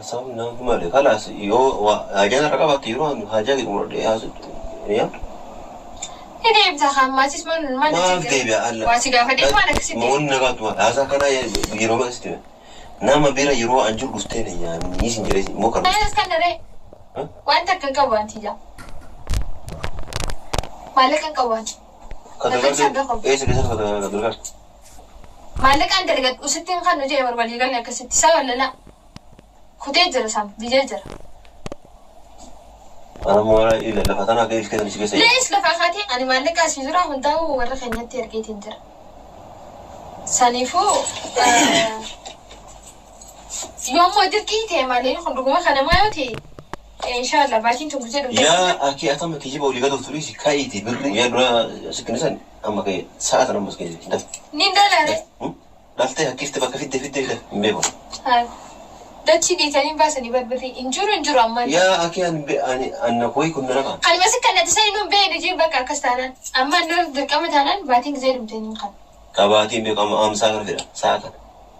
أصلا مالي خلاص أجانا رقبة يروح حاجة يقول يا يا هذا يبتغى خماسيس ما بدي بيا واسيقا فديت ما نكسيتي مون نقاط ما هذا كنا يروح ما استوى نام بيرا يروح أنجل قستين يعني يسين جريس مو كرم أنا اسكندري وأنت كان كوان تيجا مالك كان كوان كذا إيش كذا كذا مالك أنت لقيت وستين خانو جاي وربالي قال لك ستي سوا ولا لا كتيجر سام بيجر أنا مو إلا لفتنا كيف كذا نسيب سيء ليش لفخاتي أنا مالك أسيزرا من داو ورخني تركي تنجر سانيفو يوم ما تركي تي مالي خندقوا ما خنا ما يوتي إن شاء الله بعدين تقولي يا أكيد أتم كيجيب أولي قدو تريسي كايتي بري يا برا سكنسان أما كي ساعة أنا مسكين ده نين دلاري دالتها كيف تبقى في الدفة مبيبو هاي ده تشيدي تاني بس أنا بري إنجور أمان يا أكيد أنا كوي كنا نقع أنا مسك كنا تسألين بين يجيب بك أكستانا أما نور دركمة هنان بعدين زي رمتين خان كباتين بيقام أم ساعة كده ساعة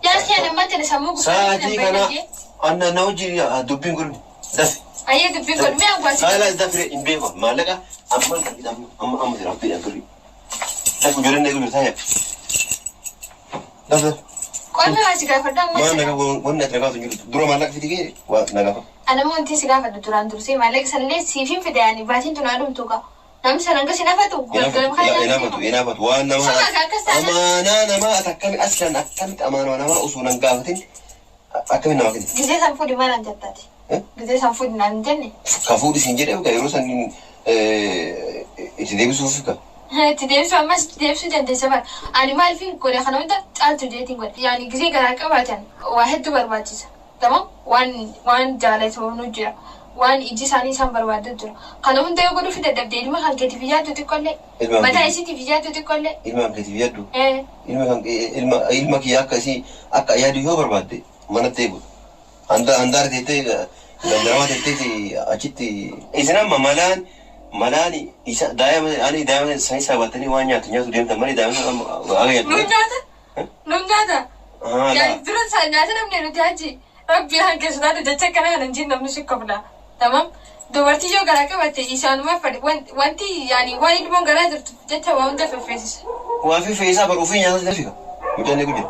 يا أخي أنا ما تنسموك ساعتي أنا نوجي دبين كل دف أيه دبين كل مية وقاسي لا دفري إن بيبو ما لقى أمال كده أم ترابي أفري لكن جرنا يقول ثانية دف كل ما سيجا فردان ما نقع ون نترقى تنجل درو ما لقى في دقيقة ونقع أنا مو أنتي سيجا فرد تران درسي ما لك سنلي سيفين في داني بعدين تنادم توكا نام سنانك سنافتو إنافت وأنا ما أمانة ما أتكلم أصلا أكلت أمانة وأنا ما أصولا قافتين أكمل نوعك جزء سامفودي ما ننجتاتي جزء سامفودي ننجني كفودي سنجري وكيروسان إتديبسو فيك تديمسو أما تديمسو جنتي سبب أنا ما أعرفين كوري خنا وأنت أنتو جيتين قول يعني جزء كراك أبعتن واحد دبر باتيس تمام وان جالس ونجرا وان إجي ساني سامبر وادد خنا وأنت يقولوا في الدبديل ما خان كتفيات تقول لي متى إيش تفيات تقول لي إلما كتفيات دو إلما كيا كسي أكا يا ديو بربادي ما نتيجو أندار تيتي لندرما تيتي أشتي إذا مالاني إذا دائما ساينس سباتني وانيا تنيا تديم تماني دائما أغير نونجاتا يعني درون سانياتا نمني رجاجي ربي هنك سناد جتة كنا هنجين نمشي قبلا تمام دوبارتي جو غراكا باتي إيشان ما فرد وانتي يعني وايد مون غرا جتة وانت في فيس وافي فيسا بروفين يا نفسك متى نقول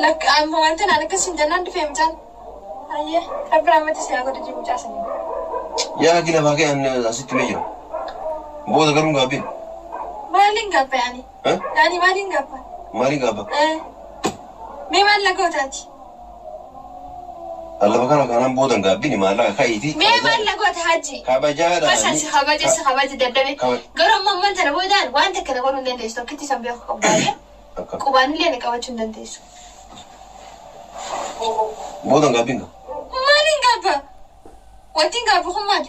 لك أم هو أنت أنا كسين جنان تفهمتان أيه ربنا ما تسيا قد تجيب جاسني يا كنا باقي أن أسيت ميجر بود كرون قابين مالين قابا يعني يعني مالين قابا مالين قابا مي مال لقوتاتي الله بكرة كان بودن قابيني ما لا خايتي مي مال لقوت حاجي كابجارا بس خباجة دبدبي قرم من ترى بودان وانت كنا قولون دنديس تو كتي سامبيو قبايا قباني لي أنا كواتشون دنديس بودن قابينك مالين قابا وانتين قابو خمال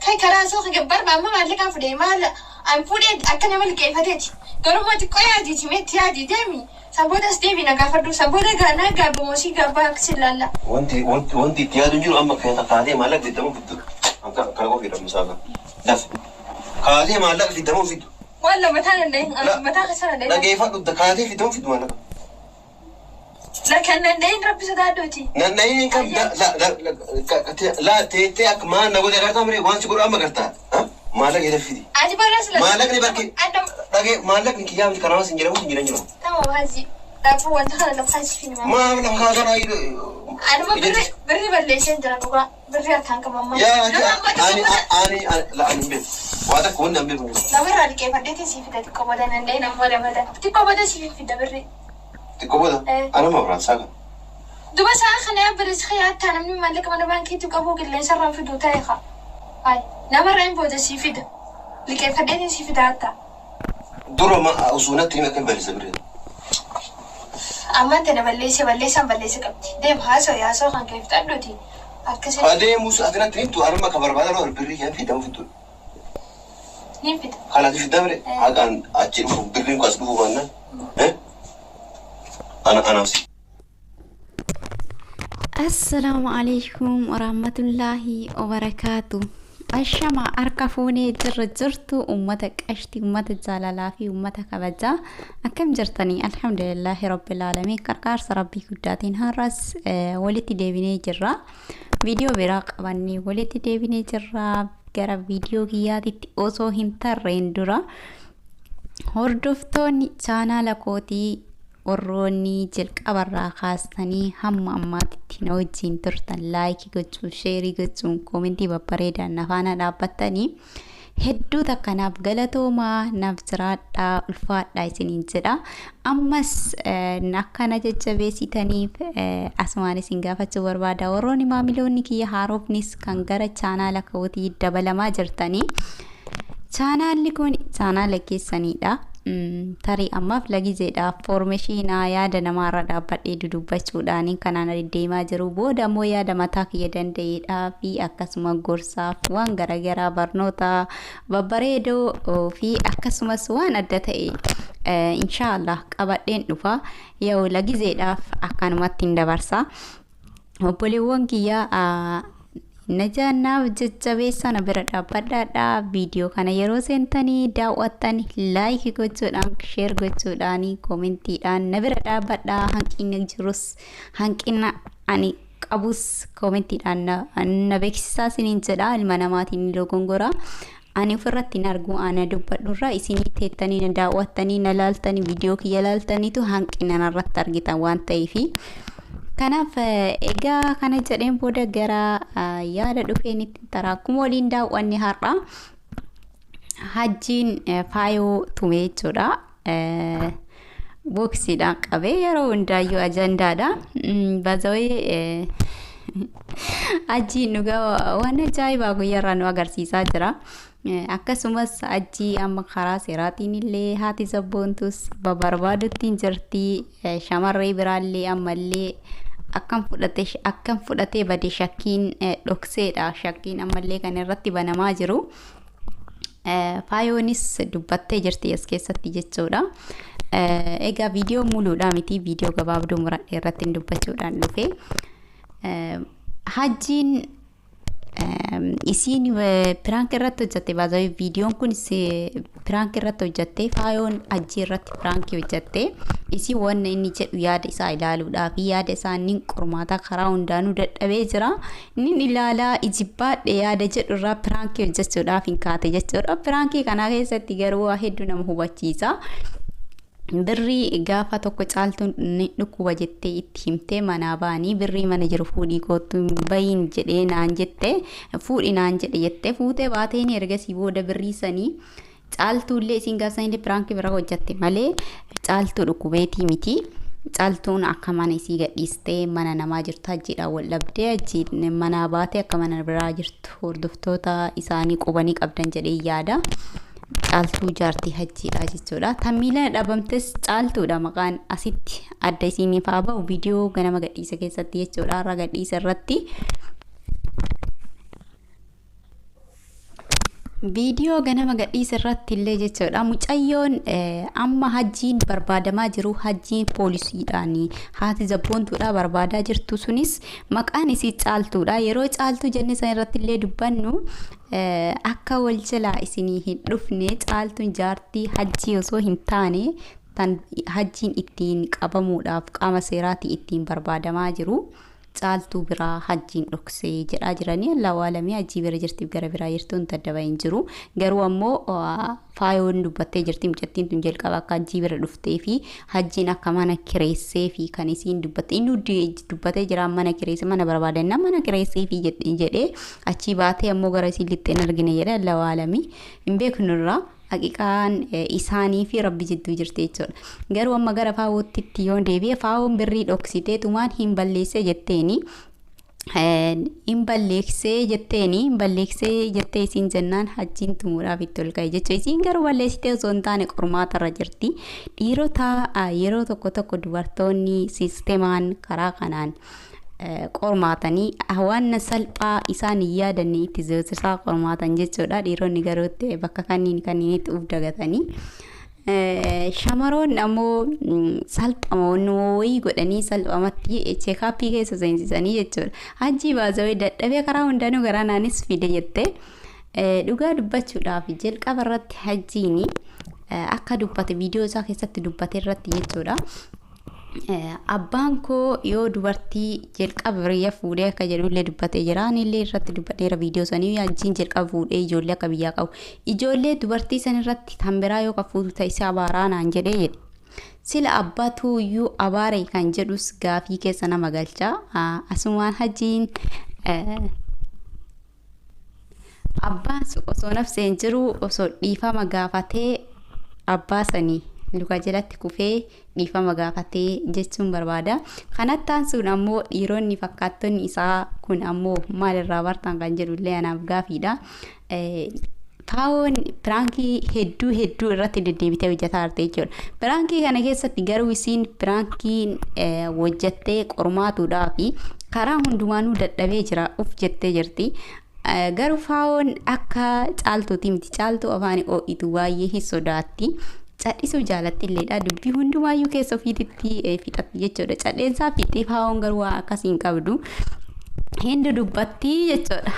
كاي كراسو خجبر ما مالك أفدي مال أم فودي أكن عمل كيف هديتي قرم ما تقوي عادي تيمت عادي دمي سبودا ستيفي نقافدو سبودا غانا قابو موسي قابا أكسلالا وانتي تيادو نجرو أما كيتا قادي مالك في الدمو في الدو أنك كرغو في رمساقا دف قادي مالك في الدمو في الدو ولا متانا لين متانا خسرنا لين لا كيف قادي في الدمو في الدو مالك لكن نين ربي سدادوتي نين كم لا تي أك ما نقول يا كرتا مري وان شكر أما كرتا مالك إذا فيدي أجي برا مالك نبكي لكن مالك نكيا مش كرامة سنجرا وسنجرا نجرا تمام هذي رابو وانت خلا نبخاش فيني ما أنا خلاص أنا أنا ما بري بليشين ترى بقى بري أكان كمان يا أنا لا أنا بيت وهذا كون نبي بقول لا برا لك كيف بديتي سيف ده تكوبدا نندين أمور أمدا تكوبدا سيف في دبري تكوبدا أنا ما برا ساكن دوبا ساخن بريس خيات أنا من مالك ما نبانكي تكوبو قلنا شرّا في دوتاي خا هاي نمر بودا سيف ده لكيف بديتي سيف ده حتى دورة ما أصونتي ما كان بريس بريد أما أنت نبليسة كبتي ديم هاسو يا سو خان كيف تقولتي أكسر هذا موسى أتنا تريد أرمى كبر بدل أو البري كان في دم في الدول نيم فيدا خلاص في الدم هذا أن أجيب بري كاسبه وانا أنا وسي السلام عليكم ورحمة الله وبركاته Ashama harka fuunee jirtu ummata qashtii ummata jaalalaa fi ummata kabajaa akkam jirtanii alhamdulillahi rabbil alamin qarqaarsa rabbii guddaatiin har'as walitti deebinee jirra viidiyoo biraa qabannee walitti deebinee jirra gara viidiyoo kiyyaatitti osoo hin tarreen dura hordoftoonni chaanaala kootii warroonni jalqabarraa kaastanii hamma ammaatitti na wajjin turtan laayikii gochuun sheerii gochuun koomentii babbareedaan nafaana dhaabbattanii hedduu takkanaaf galatoomaa naaf jiraadhaa ulfaadhaa isiniin jedha ammas akkana jajjabeessitaniif asumaan isin gaafachuu barbaada warroonni maamiloonni kiyya haarofnis kan gara chaanaala kootii dabalamaa jirtanii chaanaalli kun chaanaala keessaniidha tarii ammaaf lagizeedhaaf foormeeshinaa yaada namaarra dhaabbadhee dudubbachuudhaan kanaan deemaa jiru booda ammoo yaada mataa kiyya danda'eedhaa fi akkasuma gorsaaf waan garagaraa barnoota babbareedoo fi akkasumas waan adda ta'e inshaallah qabadheen dhufa yoo lagizeedhaaf akkanumatti hin dabarsa obboleewwan kiyyaa najaanaaf jajjabeessan bira dhaabbadhaadha viidiyoo kana yeroo seentanii daawwattan laayikii gochuudhaan sheer gochuudhaan koomentiidhaan na bira dhaabbadhaa hanqinni jirus hanqina ani qabus koomentiidhaan na beeksisaa isiniin jedha ilma namaatiin dogongora ani ofirratti hin argu ana dubbadhurraa isinii teettanii na daawwattanii na laaltanii viidiyoo kiyya laaltaniitu hanqina narratti argitan waan ta'eefi kanaaf egaa kana jedheen booda gara yaada dhufeenitti taraa akkuma waliin daawwanne har'a hajjiin faayoo tumee jechuudha boksiidhaan qabee yeroo hundaayyuu ajandaadha bazawee hajjiin dhugaa waan ajaa'ibaa guyyaarraa nu agarsiisaa jira akkasumas hajjii amma karaa seeraatiin illee haati sabboontus barbaadutti jirti shamarree biraallee ammallee akkam fudhatee bade shakkiin dhokseedha shakkiin ammallee kan irratti banamaa jiru faayoonis dubbattee jirti as keessatti jechuudha egaa viidiyoo muluudhaa miti viidiyoo gabaabduu muradhee irratti dubbachuudhaan dhufe hajjiin isiin piraank irratti hojjatte baazawee viidiyoon kun piraank irratti hojjatte faayoon hajjii irratti piraank hojjatte isii waan inni jedhu yaada isaa ilaaluudhaaf yaada isaa inni qormaata karaa hundaanuu dadhabee jira inni ilaalaa ijibbaadhe yaada jedhu irraa piraank hojjechuudhaaf hin kaate jechuudha piraankii kana keessatti garuu waa hedduu nama hubachiisa birrii gaafa tokko caaltuun dhukkuba jettee itti himtee manaa baanii birrii mana jiru fuudhii kootu bayin jedhee naan jette fuudhi naan jedhe jette fuutee baateen ergasii booda birrii sanii caaltuullee isin gaafsanillee piraankii bira hojjatte malee caaltuu dhukkubeetii miti caaltuun akka mana isii gadhiistee mana namaa jirtu hajjiidhaan wal dhabdee hajjiin manaa baatee akka mana biraa jirtu hordoftoota isaanii qubanii qabdan jedhee yaada. Caaltuu jaartii hajjiidha jechuudha. Tamiila dhabamtes caaltuudha maqaan asitti adda isiniif haa ba'u viidiyoo ganama gadhiisa keessatti jechuudha. Har'a gadhiisa irratti viidiyoo ganama gadhiisa irratti illee jechuudha. Mucayyoon amma hajjiin barbaadamaa jiru hajjiin poolisiidhaan haati zabboontuudha barbaadaa jirtu sunis maqaan isii caaltuudha. Yeroo caaltuu jenne san irratti illee dubbannu akka wal jalaa isinii hin dhufne caaltuun jaartii hajjii osoo hin taane tan hajjiin ittiin qabamuudhaaf qaama seeraatii ittiin barbaadamaa jiru caaltuu biraa hajjiin dhoksee jedhaa jiranii lawaalamii hajjii bira jirtiif gara biraa jirtuun taddaba hin jiru garuu ammoo faayoon dubbattee jirti mucattiin tun jalqaba akka hajjii bira dhuftee fi hajjiin akka mana kireessee fi kan isiin dubbatte inni dubbatee jira mana kireesse mana barbaadan mana kireessee fi jedhee achii baatee ammoo gara isiin lixxeen argine jedha lawaalamii hin beeknurraa haqiqaan isaanii fi rabbi jidduu jirti jechuudha. Garuu amma gara faawootti yoo deebi'e faawoon birrii dhoksitee tumaan hin balleessee jetteeni hin balleessee jettee isiin jennaan hajjiin tumuudhaaf itti ol ka'e jechuudha. Isiin garuu balleessitee osoo hin taane qormaatarra jirti. Dhiirota yeroo tokko dubartoonni siisteemaan karaa kanaan qormaatanii waan salphaa isaan yaadanne itti zeessisaa qormaatan jechuudha. Dhiironni garuu bakka kanniin itti uf dagatanii shamaroon ammoo salphama wayii godhanii salphamatti cheekaappii keessa seensisanii jechuudha. Hajjii baazawee dadhabee karaa hundaanuu garanaanis fide jette dhugaa dubbachuudhaaf jalqaba irratti hajjiini akka dubbate viidiyoo isaa keessatti dubbate irratti jechuudha. Abbaan koo yoo dubartii jalqaba biyya fuudhee akka jedhullee dubbatee jira. Anillee irratti dubbateera viidiyoo sanii hajjiin jalqaba fuudhee ijoollee akka biyyaa qabu. Ijoollee dubartii san irratti kan biraa yoo fuudhu ta'isa abaaraa naan jedhee jedhe. Sila abbaatu iyyuu abaare kan jedhus gaafii keessa nama galcha. Asumaan hajjiin abbaan osoo nafseen jiru osoo dhiifama gaafatee abbaa sanii luka jalatti kufee dhiifama gaafatee jechuun barbaada. Kanattaan sun ammoo dhiironni fakkaattonni isaa kun ammoo maalirraa bartan kan jedhullee anaaf gaafiidha. Taa'oon piraankii hedduu irratti deddeebitee hojjetaa jirti jechuudha. Piraankii kana keessatti garuu isiin piraankii hojjettee qormaatuudhaa fi karaa hundumaanuu dadhabee jira uf jettee jirti. Garuu faa'oon akka caaltuuti miti. Caaltuu afaan oo'itu baay'ee hin sodaatti. Cadhisuu jaalatti illeedha. Dubbii hundumaayyuu keessa ofiititti fixatti jechuudha. Cadheensaa fixee faa'oon garuu waa akkasii hin qabdu. Hindi dubbatti jechuudha.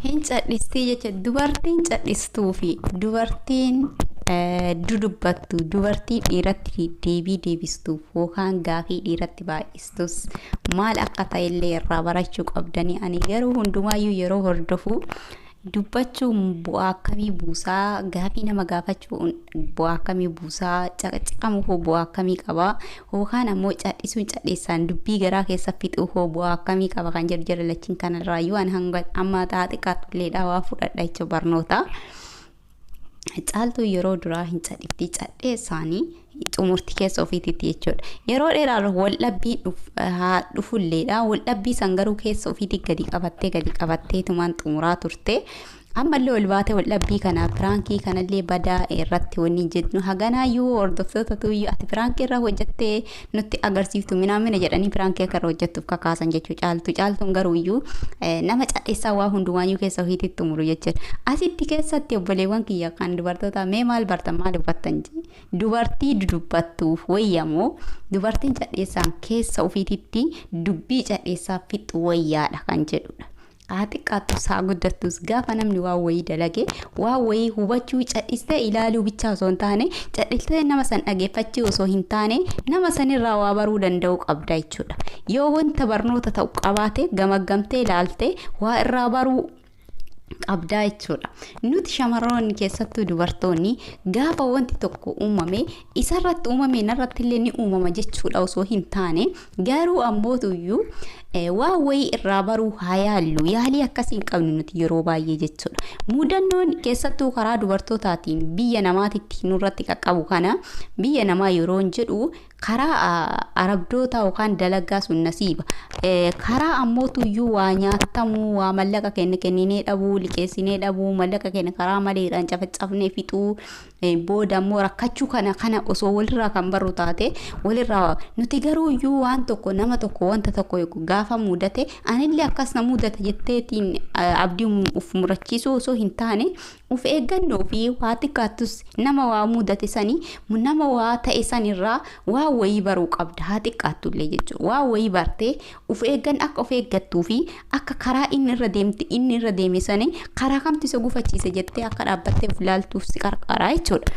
Hin cadhistii jechuudha. Dubartiin cadhistuu fi dubartiin dudubbattu dubartii dhiiratti deebii deebistuuf yookaan gaafii dhiiratti baay'istus maal akka ta'ellee irraa barachuu qabdanii. Ani garuu hundumaayyuu yeroo hordofu dubbachuun bu'aa akkamii buusaa, gaafii nama gaafachuun bu'aa akkamii buusaa, caqamu hoo bu'aa akkamii qaba, yookaan ammoo cadhisuun cadheessaan dubbii garaa keessa fixuu hoo bu'aa akkamii qaba kan jedhu jalallachiin kanarraa yoo ani hanga amma ta'a xiqqaatulleedha waa fudhadha jechuudha barnoota. Caaltuu yeroo duraa hin cadhiftii cadheessaanii xumurtii keessa ofiititti jechuudha. Yeroo dheeraa waldhabbiin dhufulleedha. Waldhabbii san garuu keessa ofiitti gadi qabattee tumaan xumuraa turte. Ammallee ol baatee waldhabbii kana piraankii kanallee badaa irratti wanni jedhu haganaayyuu hordoftootatu ati piraankii irraa hojjettee nutti agarsiiftu minaamina jedhanii piraankii akka irra hojjettuuf kakaasan jechuu caaltuun garuu iyyuu nama cadheessaa waa hundumaayyuu keessa ofiitti xumuru jechuudha. Asitti keessatti obboleewwan kiyya kan dubartoota mee maal bartan maal dubbattan dubartii dudubbattuuf wayyamoo dubartiin cadheessaan keessa ofiititti dubbii cadheessaa fixu wayyaadha kan jedhudha. Xiqqaattus haa guddattus gaafa namni waa wayii dalage waa wayii hubachuu cadhistee ilaaluu bichaa osoo hin taane cadhistee nama san dhageeffachuu osoo hin taane nama sanirraa waa baruu danda'uu qabda jechuudha. Yoo wanta barnoota ta'u qabaate gamaggamtee ilaalte waa irraa baruu qabdaa jechuudha. Nuti shamarroonni keessattuu dubartoonni gaafa wanti tokko uumame isarratti uumame narratti illee ni uumama jechuudha osoo hin taane garuu ammootuyyuu waa wayii irraa baruu haa yaallu. Yaalii akkasii hin qabnu nuti yeroo baay'ee jechuudha. Muudannoon keessattuu karaa dubartootaatiin biyya namaatitti nurratti qaqqabu kana biyya namaa yeroo jedhu karaa arabdoota yookaan dalagaa sun nasiiba. Karaa ammootuyyuu waa nyaatamu waa mallaqa kenninee dhabuu liqeessinee dhabuu mallaqa keenya karaa maleedhaan cafacafnee fixuu booda ammoo rakkachuu kana osoo walirraa kan barru taate walirraa nuti garuu iyyuu waan tokko nama tokko wanta tokko gaafa mudate anillee akkas na mudate jetteetiin abdii uf murachiisuu osoo hin taane uf eeggannoo fi waa xiqqaattus nama waa mudate sanii nama waa ta'e sanirraa waa wayii baruu qabda haa xiqqaattullee jechuudha. Waa wayii bartee uf eeggan akka of eeggattuu fi akka karaa inni irra deeme sanii karaa kamtu isa gufachiise jettee akka dhaabbattee of ilaaltuuf si qarqara jechuudha.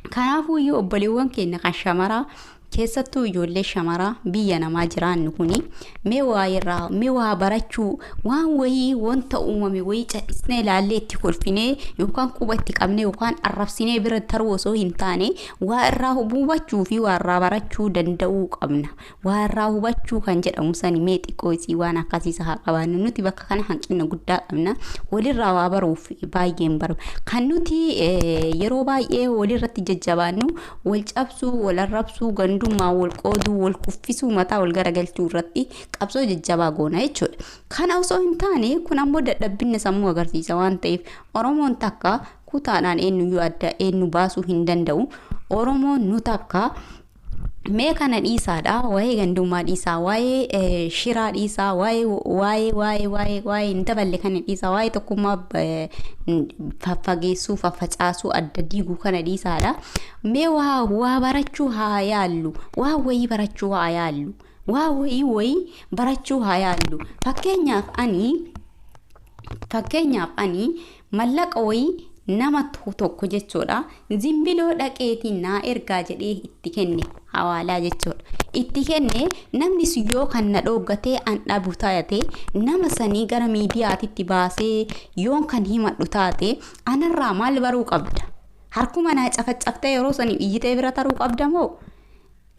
Kanaafuu iyyuu obboleewwan keenya kan shamaraa keessattuu ijoollee shamaraa biyya namaa jiraannu kuni mee waa barachuu waan wayii wanta uumame wayii cadhisnee ilaallee itti kolfinee yookaan quba itti qabnee yookaan arrabsinee bira taruu osoo hin taane waa irraa hubachuu fi waa irraa barachuu danda'uu qabna. Waa irraa hubachuu kan jedhamu sani mee xiqqoo isii waan akkasiisa haa qabaannu. Nuti bakka kana hanqina guddaa qabna. Walirraa waa baruuf baay'een baru. Kan nuti yeroo baay'ee walirratti jajjabaannu wal cabsuu wal arrabsuu gandummaa wal qooduu wal kuffisuu mataa wal garagalchuu irratti qabsoo jajjabaa goona jechuudha. Kana osoo hin taane kun ammoo dadhabbinna sammuu agarsiisa waan ta'eef Oromoon takka kutaadhaan eenyuyyuu adda eenyu baasuu hin danda'u. Oromoon nu takka mee kana dhiisaadha waa'ee gandummaa dhiisaa waa'ee shiraa dhiisaa waa'ee hin daballe kana dhiisaa waa'ee tokkummaa faffageessuu faffacaasuu adda diiguu kana dhiisaadha. Mee waa barachuu haa yaallu waa wayii barachuu haa yaallu. waa wayii barachuu haa yaallu. Fakkeenyaaf ani mallaqa wayii nama tokko jechuudha zimbiloo dhaqeetiin naa ergaa jedhee itti kenne hawaalaa jechuudha. Itti kenne namni yoo kan na dhooggatee an dhabu taate nama sanii gara miidiyaatitti baasee yoon kan himadhu taate anarraa maal baruu qabda? Harkuma naa cafacaftee yeroo sanii iyyitee bira taruu qabda moo?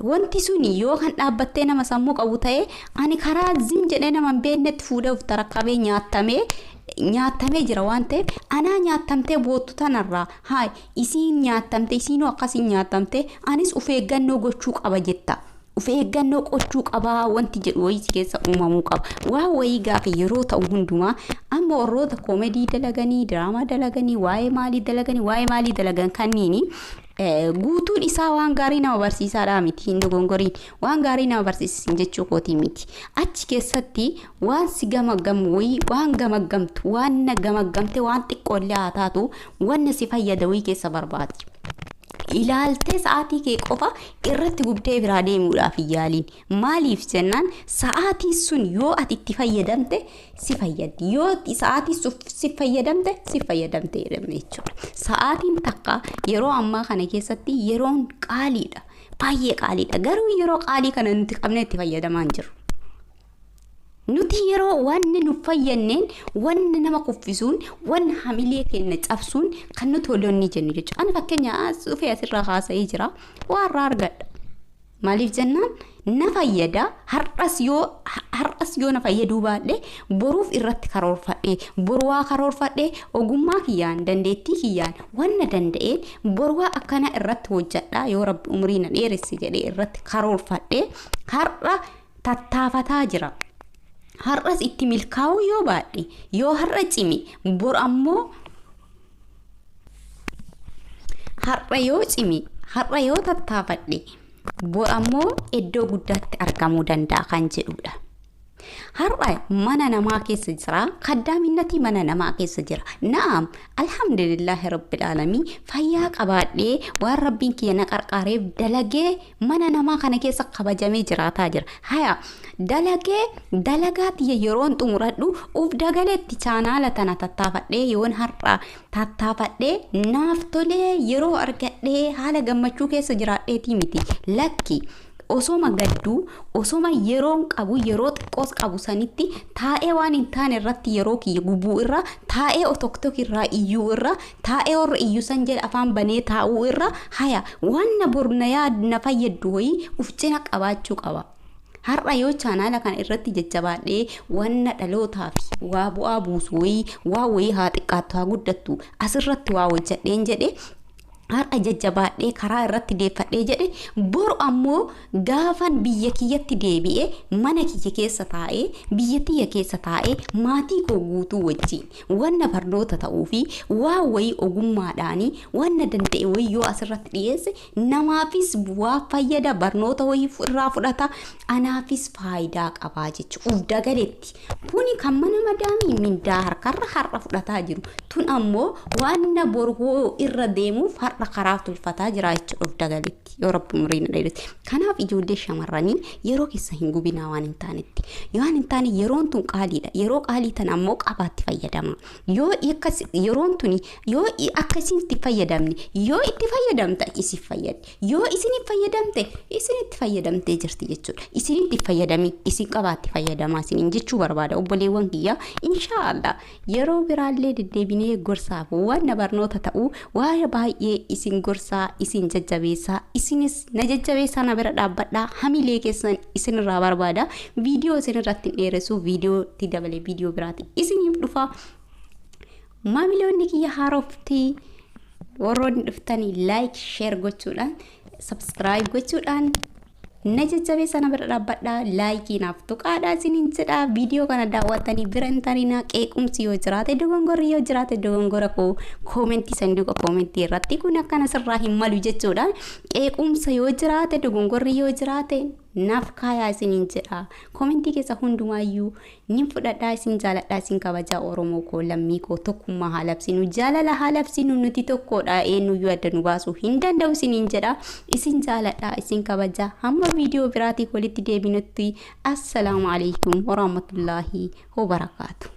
Wanti suni yoo kan dhaabbattee nama sammuu qabu ta'e ani karaa zim jedhee nama hin beeknetti fuudhee of tarakkabee nyaatamee jira waan ta'eef anaa nyaatamtee boottu tanarraa haay isiin nyaatamte isiinoo akkasiin nyaatamte anis of eeggannoo gochuu qaba jetta. Of eeggannoo gochuu qaba wanti jedhu wayii keessa uumamuu qaba. Waa wayii gaafa yeroo ta'u hundumaa amma warroota koomedii dalaganii diraamaa dalaganii waa'ee maalii dalagan kanniini guutuun isaa waan gaarii nama barsiisaadhaa miti hin dogongoriin waan gaarii nama barsiisin jechuu kootii miti. Achi keessatti waan si gamaggamu wayii waan gamaggamtu waan na gamaggamte waan xiqqoollee haa taatu waan si fayyada wayii keessa barbaadi. Ilaaltee sa'aatii kee qofa irratti gubdee biraa deemuudhaaf yaaliin. Maaliif jennaan sa'aatii sun yoo ati itti fayyadamte si fayyaddi. Yoo sa'aatii si fayyadamte jedhamne jechuudha. Sa'aatiin takka yeroo ammaa kana keessatti yeroon qaaliidha. Baay'ee qaaliidha. Garuu yeroo qaalii kana nuti qabnee itti fayyadamaa hin jiru. Nuti yeroo wanni nu fayyanneen wanni nama kuffisuun wanni hamilee keenya cabsuun kan nuti tolonni jennu jechuudha. Ani fakkeenya dhufee asirraa haasa'ee jira waan irraa argadha. Maaliif jennaan na fayyada har'as yoo na fayyaduu baadhee boruuf irratti karoorfadhee ogummaa kiyyaan dandeettii kiyyaan wanna danda'een boruwaa akkana irratti hojjedha yoo rabbi umrii na dheeresse jedhee irratti karoorfadhee har'a tattaafataa jira. Har'as itti milkaa'uu yoo baadhe yoo har'a cimi bor ammoo har'a yoo tattaafadhe bor ammoo iddoo guddaatti argamuu danda'a kan jedhudha. Har'a mana namaa keessa jira kaddaaminati mana namaa keessa jira. Naam alhamdulillahi rabbil alamin fayyaa qabaadhee waan rabbiin kiyya na qarqaareef dalagee mana namaa kana keessa kabajamee jiraataa jira. Haya dalagaati yeroon xumuradhu uf dagaleetti chaanaala tana tattaafadhee yoon har'a tattaafadhee naaf tolee yeroo argadhee haala gammachuu keessa jiraadheetii miti lakki. Osoma gadduu osoma yeroon qabu yeroo xiqqoos qabu sanitti taa'ee waan hin taane irratti yeroo kiyya gubuu irra taa'ee otoktok irraa iyyuu irra taa'ee warra iyyuu san jedhe afaan banee taa'uu irra haya waan na borna yaadna fayyaddu wayii uf cina qabaachuu qaba. Har'a yoo chaanaala kana irratti jajjabaadhee wanna dhalootaaf waa bu'aa buusu wayii waa wayii haa xiqqaattu haa guddattu asirratti waa hojjedheen jedhe har'a jajjabaadhee karaa irratti deeffadhee jedhe boru ammoo gaafan biyya kiyyatti deebi'ee mana kiyya keessa taa'ee biyya tiyya keessa taa'ee maatii koo guutuu wajjin wanna barnoota ta'uu fi waa wayii ogummaadhaanii wanna danda'e wayii yoo asirratti dhiyeesse namaafis bu'aa fayyada barnoota wayii irraa fudhata anaafis faayidaa qabaa jechuudha. Uf dagaleetti kuni kan mana madaamii mindaa harkarra har'a fudhataa jiru tun ammoo wanna boruu irra deemuuf har'a karaa tulfataa jira jechuudha. Uf dagaleetti yoo rabbi umrii na dheeresse. Kanaaf ijoollee shamarranii yeroo keessa hin gubinaa waan hin taanetti yoo hin taane yeroon tun qaaliidha. Yeroo qaalii tan ammoo qabaatti fayyadama. Yeroon tuni yoo akkasitti fayyadamne yoo itti fayyadamta isif fayyadde yoo isiniif fayyadamte isinitti fayyadamtee jirti jechuudha. Isinitti fayyadami isin qabaatti fayyadamaa isiniin jechuu barbaada obboleewwan kiyya. Inshaallah yeroo biraallee deddeebinee gorsaaf waan barnoota ta'uu waa baay'ee isin gorsaa isin jajjabeessaa isinis na jajjabeessaa na bira dhaabbadhaa hamilee keessan isinirraa barbaada. Viidiyoo isinirratti dheeressuuf viidiyootti dabalee viidiyoo biraati isiniif dhufa. Maamiloonni kiyya haarofti warroonni dhuftanii like share gochuudhaan subscribe gochuudhaan na jajjabeessaa na bira dhaabbadhaa. Laayikii naaf tuqaadhaa isiniin jedhaa. Viidiyoo kana daawwattanii bira hin tarinaa. Qeequmsi yoo jiraate dogongorri yoo jiraate dogongora koo koomentii sanduuqa koomentii irratti kun akkana sirraa hin malu jechuudha. Qeequmsa yoo jiraate dogongorri yoo jiraate naaf kaayaa isiniin jedha. Komentii keessa hundumaayyuu nin fudhadhaa isin jaaladhaa isin kabajaa Oromoo koo lammii koo tokkummaa haa labsinu jaalala haa labsinu nuti tokkodha eenyuyyuu adda nu baasuu hin danda'u isiniin jedha. Isin jaaladhaa isin kabajaa hamma viidiyoo biraatii walitti deebinutti assalaamu alaikum warahmatullaahi wabarakaatu.